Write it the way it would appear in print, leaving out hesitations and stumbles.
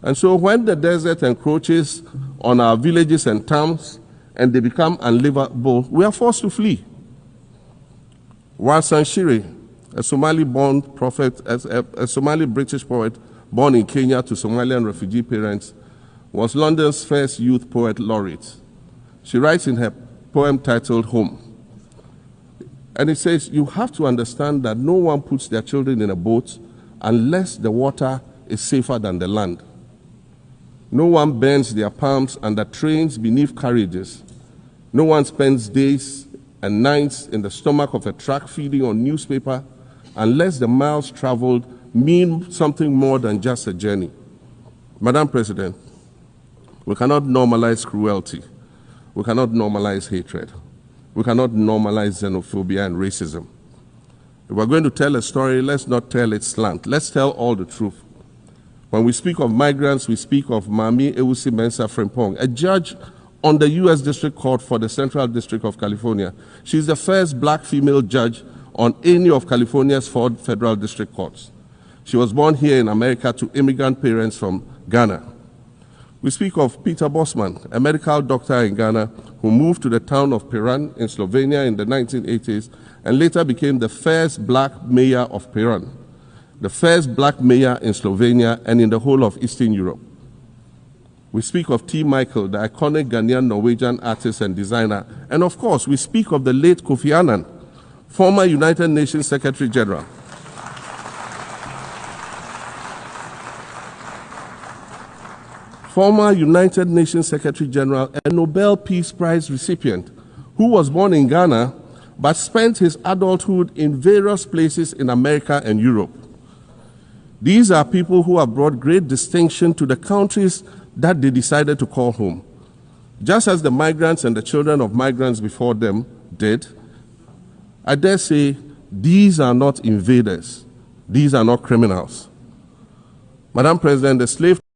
And so when the desert encroaches on our villages and towns and they become unlivable, we are forced to flee. Warsan Shire, a Somali-born prophet, a Somali-British poet born in Kenya to Somalian refugee parents, was London's first youth poet laureate. She writes in her poem titled Home. And it says, you have to understand that no one puts their children in a boat unless the water is safer than the land. No one bends their palms under trains beneath carriages. No one spends days and nights in the stomach of a truck feeding on newspaper unless the miles traveled mean something more than just a journey. Madam President, we cannot normalize cruelty. We cannot normalize hatred. We cannot normalize xenophobia and racism. If we're going to tell a story, let's not tell it slant. Let's tell all the truth. When we speak of migrants, we speak of Mami Ewusi Mensah Frimpong, a judge on the U.S. District Court for the Central District of California. She's the first black female judge on any of California's 4 federal district courts. She was born here in America to immigrant parents from Ghana. We speak of Peter Bosman, a medical doctor in Ghana who moved to the town of Piran in Slovenia in the 1980s and later became the first black mayor of Piran, the first black mayor in Slovenia and in the whole of Eastern Europe. We speak of T. Michael, the iconic Ghanaian Norwegian artist and designer. And of course, we speak of the late Kofi Annan, former United Nations Secretary General. Former United Nations Secretary General and Nobel Peace Prize recipient, who was born in Ghana but spent his adulthood in various places in America and Europe. These are people who have brought great distinction to the countries that they decided to call home. Just as the migrants and the children of migrants before them did, I dare say these are not invaders. These are not criminals. Madam President, the slave